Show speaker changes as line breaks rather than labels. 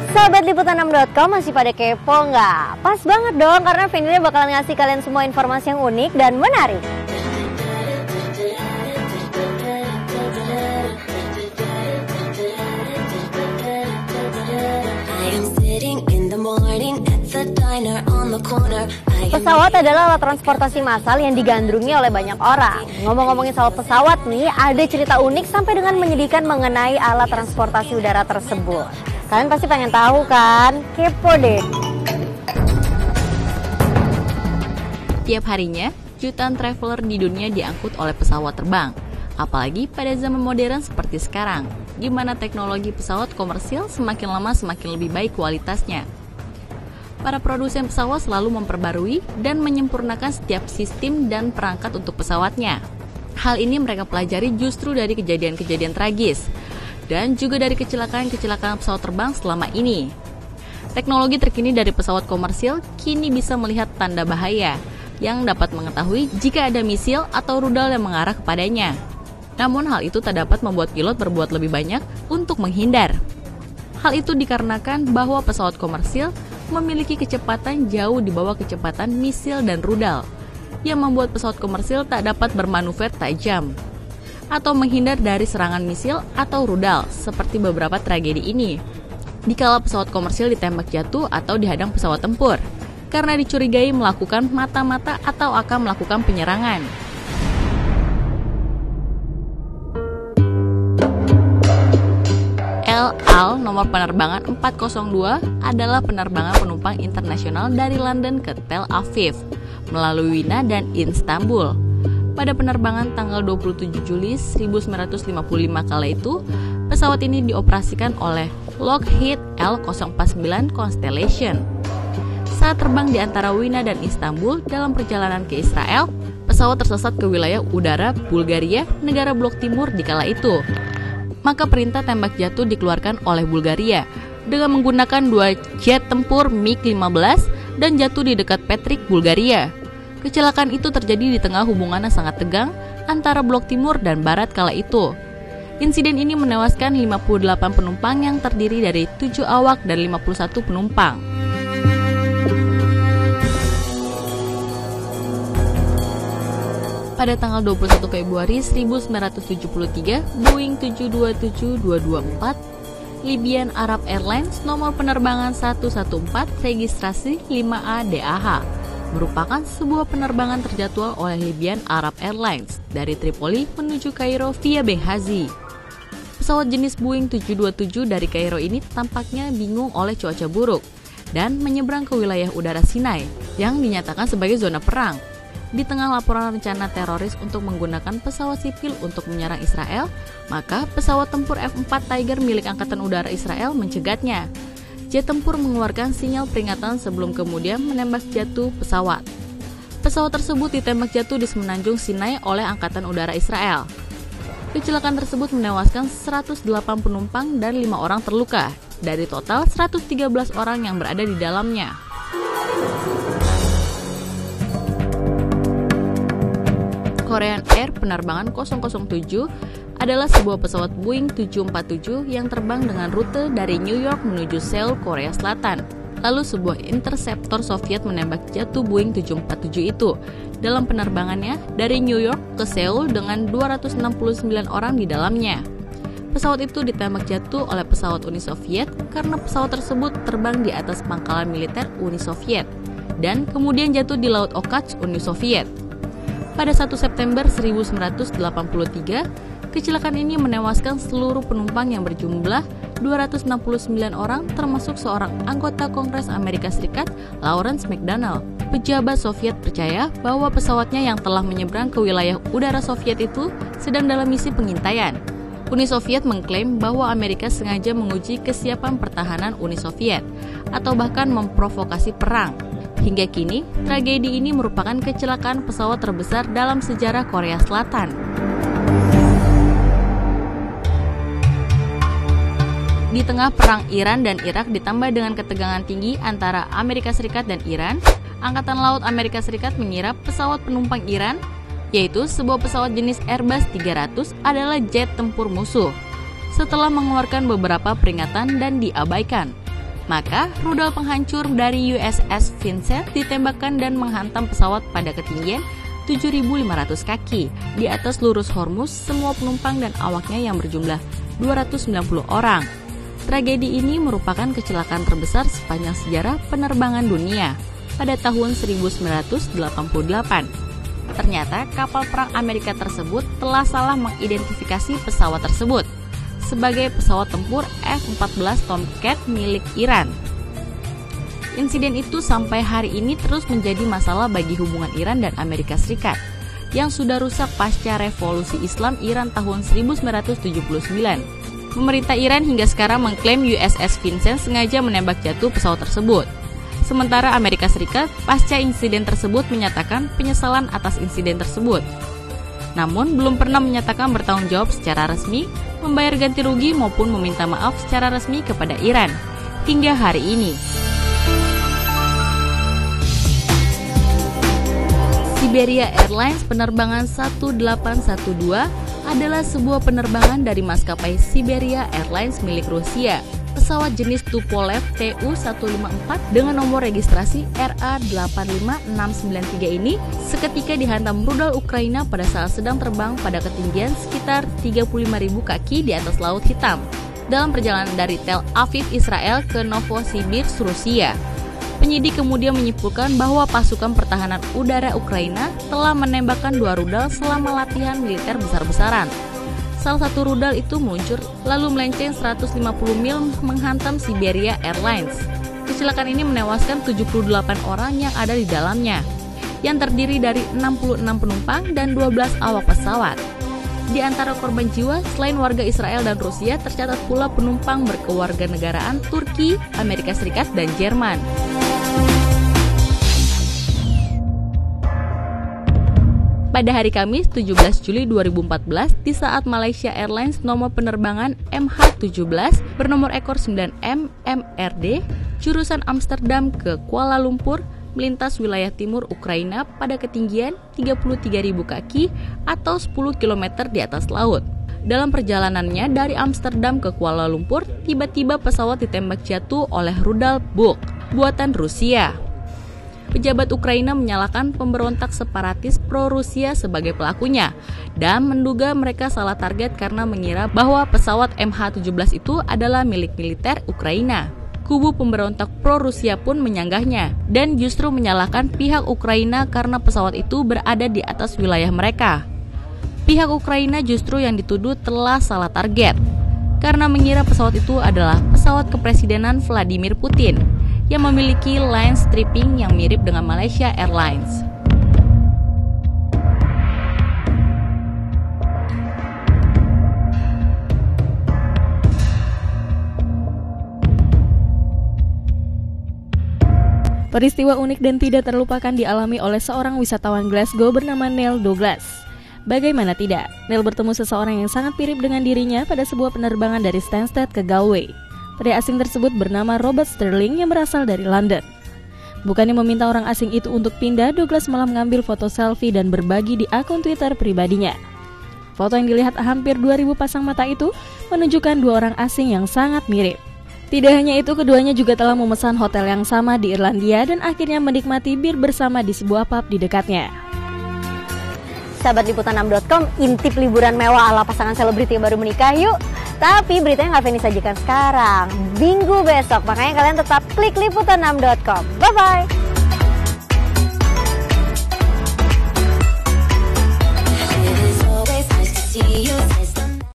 Sahabat Liputan6.com, masih pada kepo nggak? Pas banget dong, karena Venira bakalan ngasih kalian semua informasi yang unik dan menarik. Pesawat adalah alat transportasi massal yang digandrungi oleh banyak orang. Ngomong-ngomongin soal pesawat nih, ada cerita unik sampai dengan menyedihkan mengenai alat transportasi udara tersebut. Kalian pasti pengen tahu kan? Kepo deh.
Tiap harinya, jutaan traveler di dunia diangkut oleh pesawat terbang. Apalagi pada zaman modern seperti sekarang, di mana teknologi pesawat komersil semakin lama semakin lebih baik kualitasnya. Para produsen pesawat selalu memperbarui dan menyempurnakan setiap sistem dan perangkat untuk pesawatnya. Hal ini mereka pelajari justru dari kejadian-kejadian tragis, dan juga dari kecelakaan-kecelakaan pesawat terbang selama ini. Teknologi terkini dari pesawat komersil kini bisa melihat tanda bahaya, yang dapat mengetahui jika ada misil atau rudal yang mengarah kepadanya. Namun hal itu tak dapat membuat pilot berbuat lebih banyak untuk menghindar. Hal itu dikarenakan bahwa pesawat komersil memiliki kecepatan jauh di bawah kecepatan misil dan rudal, yang membuat pesawat komersil tak dapat bermanuver tajam atau menghindar dari serangan misil atau rudal, seperti beberapa tragedi ini. Dikala pesawat komersil ditembak jatuh atau dihadang pesawat tempur, karena dicurigai melakukan mata-mata atau akan melakukan penyerangan. El Al nomor penerbangan 402 adalah penerbangan penumpang internasional dari London ke Tel Aviv, melalui Wina dan Istanbul. Pada penerbangan tanggal 27 Juli 1955 kala itu, pesawat ini dioperasikan oleh Lockheed L049 Constellation. Saat terbang di antara Wina dan Istanbul dalam perjalanan ke Israel, pesawat tersesat ke wilayah udara Bulgaria, negara blok timur di kala itu. Maka perintah tembak jatuh dikeluarkan oleh Bulgaria dengan menggunakan 2 jet tempur MiG-15 dan jatuh di dekat Petrik, Bulgaria. Kecelakaan itu terjadi di tengah hubungan yang sangat tegang antara blok timur dan barat kala itu. Insiden ini menewaskan 58 penumpang yang terdiri dari 7 awak dan 51 penumpang. Pada tanggal 21 Februari 1973, Boeing 727-224 Libyan Arab Airlines nomor penerbangan 114 registrasi 5A-DAH merupakan sebuah penerbangan terjadwal oleh Libyan Arab Airlines dari Tripoli menuju Kairo via Benghazi. Pesawat jenis Boeing 727 dari Kairo ini tampaknya bingung oleh cuaca buruk dan menyeberang ke wilayah udara Sinai yang dinyatakan sebagai zona perang. Di tengah laporan rencana teroris untuk menggunakan pesawat sipil untuk menyerang Israel, maka pesawat tempur F-4 Tiger milik Angkatan Udara Israel mencegatnya. Jet tempur mengeluarkan sinyal peringatan sebelum kemudian menembak jatuh pesawat. Pesawat tersebut ditembak jatuh di semenanjung Sinai oleh Angkatan Udara Israel. Kecelakaan tersebut menewaskan 108 penumpang dan 5 orang terluka, dari total 113 orang yang berada di dalamnya. Korean Air penerbangan 007 adalah sebuah pesawat Boeing 747 yang terbang dengan rute dari New York menuju Seoul, Korea Selatan. Lalu sebuah interceptor Soviet menembak jatuh Boeing 747 itu dalam penerbangannya dari New York ke Seoul dengan 269 orang di dalamnya. Pesawat itu ditembak jatuh oleh pesawat Uni Soviet karena pesawat tersebut terbang di atas pangkalan militer Uni Soviet dan kemudian jatuh di Laut Okhotsk Uni Soviet. Pada 1 September 1983, kecelakaan ini menewaskan seluruh penumpang yang berjumlah 269 orang termasuk seorang anggota Kongres Amerika Serikat, Lawrence McDonnell. Pejabat Soviet percaya bahwa pesawatnya yang telah menyeberang ke wilayah udara Soviet itu sedang dalam misi pengintaian. Uni Soviet mengklaim bahwa Amerika sengaja menguji kesiapan pertahanan Uni Soviet atau bahkan memprovokasi perang. Hingga kini, tragedi ini merupakan kecelakaan pesawat terbesar dalam sejarah Korea Selatan. Di tengah perang Iran dan Irak ditambah dengan ketegangan tinggi antara Amerika Serikat dan Iran, Angkatan Laut Amerika Serikat mengira pesawat penumpang Iran yaitu sebuah pesawat jenis Airbus 300 adalah jet tempur musuh. Setelah mengeluarkan beberapa peringatan dan diabaikan, maka rudal penghancur dari USS Vincent ditembakkan dan menghantam pesawat pada ketinggian 7.500 kaki. Di atas lurus Hormuz, semua penumpang dan awaknya yang berjumlah 290 orang. Tragedi ini merupakan kecelakaan terbesar sepanjang sejarah penerbangan dunia pada tahun 1988. Ternyata kapal perang Amerika tersebut telah salah mengidentifikasi pesawat tersebut sebagai pesawat tempur F-14 Tomcat milik Iran. Insiden itu sampai hari ini terus menjadi masalah bagi hubungan Iran dan Amerika Serikat yang sudah rusak pasca revolusi Islam Iran tahun 1979. Pemerintah Iran hingga sekarang mengklaim USS Vincent sengaja menembak jatuh pesawat tersebut. Sementara Amerika Serikat pasca insiden tersebut menyatakan penyesalan atas insiden tersebut. Namun belum pernah menyatakan bertanggung jawab secara resmi, membayar ganti rugi maupun meminta maaf secara resmi kepada Iran hingga hari ini. Siberia Airlines penerbangan 1812 adalah sebuah penerbangan dari maskapai Siberia Airlines milik Rusia. Pesawat jenis Tupolev Tu-154 dengan nomor registrasi RA85693 ini seketika dihantam rudal Ukraina pada saat sedang terbang pada ketinggian sekitar 35.000 kaki di atas Laut Hitam dalam perjalanan dari Tel Aviv, Israel ke Novosibirsk, Rusia. Penyidik kemudian menyimpulkan bahwa pasukan pertahanan udara Ukraina telah menembakkan 2 rudal selama latihan militer besar-besaran. Salah satu rudal itu meluncur lalu melenceng 150 mil menghantam Siberia Airlines. Kecelakaan ini menewaskan 78 orang yang ada di dalamnya, yang terdiri dari 66 penumpang dan 12 awak pesawat. Di antara korban jiwa, selain warga Israel dan Rusia, tercatat pula penumpang berkewarganegaraan Turki, Amerika Serikat, dan Jerman. Pada hari Kamis 17 Juli 2014, di saat Malaysia Airlines nomor penerbangan MH17 bernomor ekor 9M MRD jurusan Amsterdam ke Kuala Lumpur melintas wilayah timur Ukraina pada ketinggian 33.000 kaki atau 10 km di atas laut. Dalam perjalanannya dari Amsterdam ke Kuala Lumpur, tiba-tiba pesawat ditembak jatuh oleh rudal Buk buatan Rusia. Pejabat Ukraina menyalahkan pemberontak separatis pro-Rusia sebagai pelakunya dan menduga mereka salah target karena mengira bahwa pesawat MH17 itu adalah milik militer Ukraina. Kubu pemberontak pro-Rusia pun menyanggahnya dan justru menyalahkan pihak Ukraina karena pesawat itu berada di atas wilayah mereka. Pihak Ukraina justru yang dituduh telah salah target karena mengira pesawat itu adalah pesawat kepresidenan Vladimir Putin yang memiliki line stripping yang mirip dengan Malaysia Airlines.
Peristiwa unik dan tidak terlupakan dialami oleh seorang wisatawan Glasgow bernama Neil Douglas. Bagaimana tidak, Neil bertemu seseorang yang sangat mirip dengan dirinya pada sebuah penerbangan dari Stansted ke Galway. Pria asing tersebut bernama Robert Sterling yang berasal dari London. Bukannya meminta orang asing itu untuk pindah, Douglas malah mengambil foto selfie dan berbagi di akun Twitter pribadinya. Foto yang dilihat hampir 2.000 pasang mata itu menunjukkan 2 orang asing yang sangat mirip. Tidak hanya itu, keduanya juga telah memesan hotel yang sama di Irlandia dan akhirnya menikmati bir bersama di sebuah pub di dekatnya.
Sahabat Liputan6.com, intip liburan mewah ala pasangan selebriti yang baru menikah yuk. Tapi beritanya nggak Feni sajikan sekarang, minggu besok. Makanya kalian tetap klik Liputan6.com. Bye-bye.